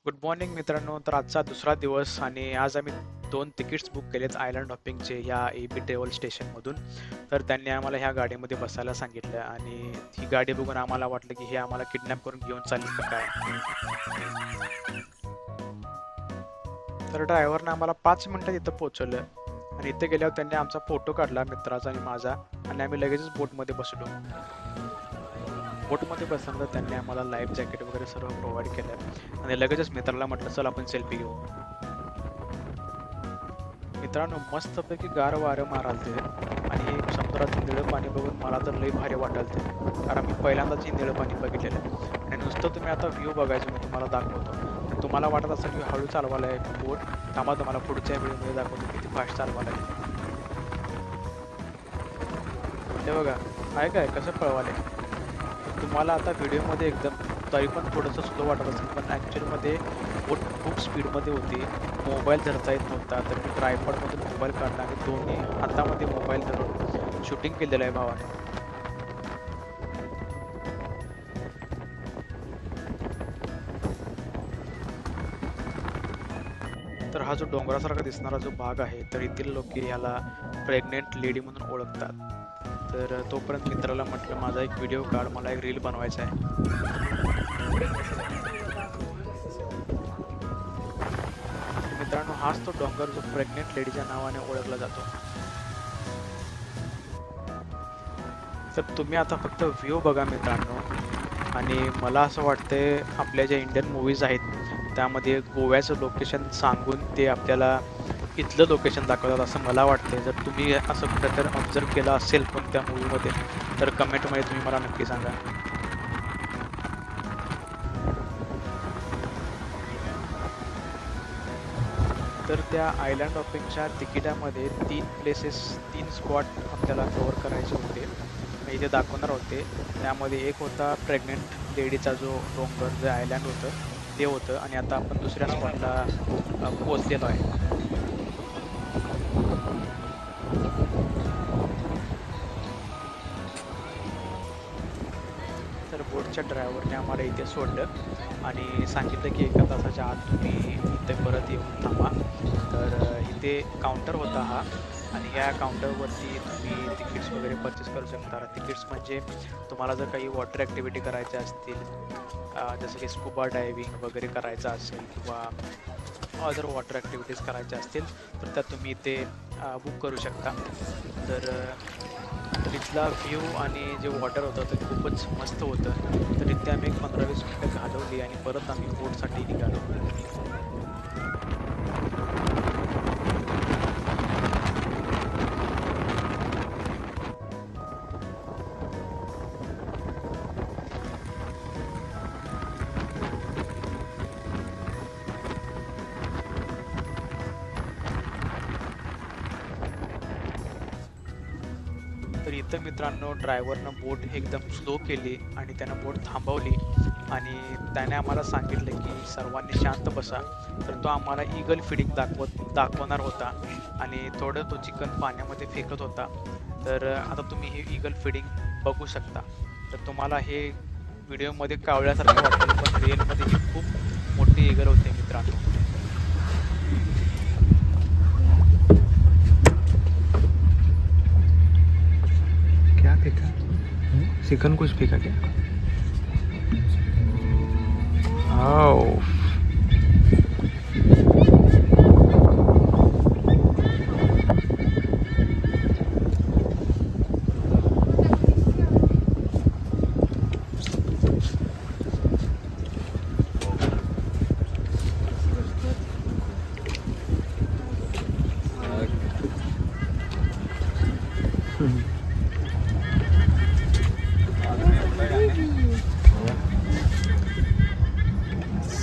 Good morning मित्रांनो. तर आजचा दुसरा दिवस आणि आज आम्ही 2 तिकीट्स बुक केलेत आयलंड हॉपिंगचे या एबी ट्रॅव्हल स्टेशनमधून. तर त्यांनी आम्हाला ह्या गाडीमध्ये बसायला सांगितलं आणि ही गाडी बघून आम्हाला वाटलं की हे आम्हाला किडनॅप करून घेऊन चालले की काय. तर ड्रायव्हरनं आम्हाला 5 मिनिटात इथं पोहोचवलं आणि इथे गेल्यावर त्यांनी आमचा फोटो काढला, मित्राचा आणि माझा, आणि आम्ही लगेचच बोटमध्ये बसलो. बोटमध्ये बसल्यानंतर त्यांनी आम्हाला लाईफ जॅकेट वगैरे सर्व प्रोव्हाइड केलं आणि लगेचच मित्राला म्हटलं चल आपण सेल्फी घेऊ. मित्रांनो, मस्तपैकी गार वारं मारालते आणि समुद्राचं निळं पाणी बघून मला तर लई भारी वाटालते, कारण मी पहिल्यांदाच हे निळं पाणी बघितलेलं आहे. आणि नुसतं तुम्ही आता व्ह्यू बघायचं मी तुम्हाला दाखवतो. तुम्हाला वाटत असेल की हळू चालवायला आहे बोट, थांबा तुम्हाला पुढच्या व्हिडिओमध्ये दाखवतो किती फास्ट चालवायला आहे. हे बघा, आहे काय कसं पळवाले. तुम्हाला आता व्हिडिओमध्ये एकदम तरी पण थोडंसं स्लो वाटत असेल, पण ॲक्च्युअलमध्ये बोट खूप स्पीडमध्ये होती. मोबाईल धरता येत नव्हता, तर मी ट्रायपॉडमधून मोबाईल काढला आणि दोन्ही हातामध्ये मोबाईल धरून शूटिंग केलेलं आहे भावाने. तर हा जो डोंगरासारखा दिसणारा जो भाग आहे, तर येथील लोक ह्याला प्रेग्नेंट लेडी म्हणून ओळखतात. तर तोपर्यंत मित्राला म्हटलं माझा एक व्हिडिओ काढ, मला एक रील बनवायचा आहे. मित्रांनो, हाच तो डोंगर जो प्रेग्नेंट लेडीच्या नावाने ओळखला जातो. तर तुम्ही आता फक्त व्ह्यू बघा मित्रांनो. आणि मला असं वाटतंय आपल्या ज्या इंडियन मूवीज आहेत त्यामध्ये गोव्याचं लोकेशन सांगून ते आपल्याला इथलं लोकेशन दाखवतात असं मला वाटतंय. जर तुम्ही असं कुठेतरी ऑब्झर्व केलं असेल कोणत्या मूवीमध्ये, तर कमेंटमध्ये तुम्ही मला नक्की सांगा. तर त्या आयलँड हॉपिंगच्या तिकिटामध्ये 3 स्पॉट आपल्याला कव्हर करायचे होते, मी इथे दाखवणार होते. त्यामध्ये एक होता प्रेग्नेंट लेडीचा जो डोंगर जे आयलँड होतं ते होतं, आणि आता आपण दुसऱ्या स्पॉटला पोहोचलेलो आहे. तर बोटच्या ड्रायव्हरने आम्हाला इथे सोडलं आणि सांगितलं की 1 तासाच्या आत तुम्ही इथे परत येऊन थांबा. तर इथे काउंटर होता हा, आणि या काउंटरवरती तुम्ही तिकीट्स वगैरे परचेस करू शकता. तिकीट्स म्हणजे तुम्हाला जर काही वॉटर ॲक्टिव्हिटी करायच्या असतील, जसं की स्कुबा डायव्हिंग वगैरे करायचं असेल किंवा अदर वॉटर ॲक्टिव्हिटीज करायच्या असतील तर त्या तुम्ही इथे बुक करू शकता. तर तिथला व्ह्यू आणि जे वॉटर होतं ते खूपच मस्त होतं. तर इथे आम्ही एक 15-20 मिनिटं घालवली आणि परत आम्ही बोटसाठी निघालो. तर इथं मित्रांनो ड्रायव्हरनं बोट एकदम स्लो केली आणि त्यानं बोट थांबवली आणि त्याने आम्हाला सांगितलं की सर्वांनी शांत बसा. तर तो आम्हाला ईगल फिडिंग दाखवणार होता आणि थोडं तो चिकन पाण्यामध्ये फेकत होता. तर आता तुम्ही हे ईगल फिडिंग बघू शकता. तर तुम्हाला हे व्हिडिओमध्ये कावळ्यासारखं वाटेल, पण रिअलमध्ये ही खूप मोठी ईगल होते मित्रांनो. क्या फेंका? चिकन कुछ फेंका क्या? आओ.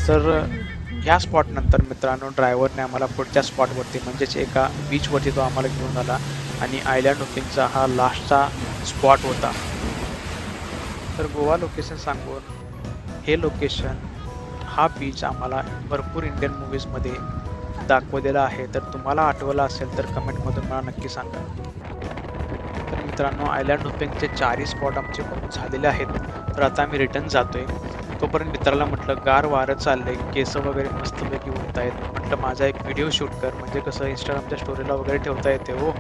तर ह्या स्पॉटनंतर मित्रांनो ड्रायव्हरने आम्हाला पुढच्या स्पॉटवरती म्हणजेच एका बीचवरती तो आम्हाला घेऊन आला आणि आयलँड हॉपिंगचा हा लास्टचा स्पॉट होता. तर गोवा लोकेशन सांगून हे लोकेशन, हा बीच आम्हाला भरपूर इंडियन मूवीजमध्ये दाखवलेला आहे. तर तुम्हाला आठवलं असेल तर कमेंटमधून मला नक्की सांगा. तर मित्रांनो, आयलँड हॉपिंगचे 4ही स्पॉट आमचे बुक झालेले आहेत. तर आता आम्ही रिटर्न जातोय. तोपर्यंत मित्राला म्हटलं गार वारं चाललंय, केस वगैरे मस्तपैकी उडत आहेत, म्हटलं माझा एक व्हिडिओ शूट कर, म्हणजे कसं इंस्टाग्रामच्या स्टोरीला वगैरे ठेवता येते हो.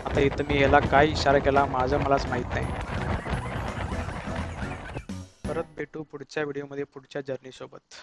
आता इथं मी याला काय इशारा केला मलाच माहित नाही. परत भेटू पुढच्या व्हिडिओमध्ये पुढच्या जर्नी सोबत.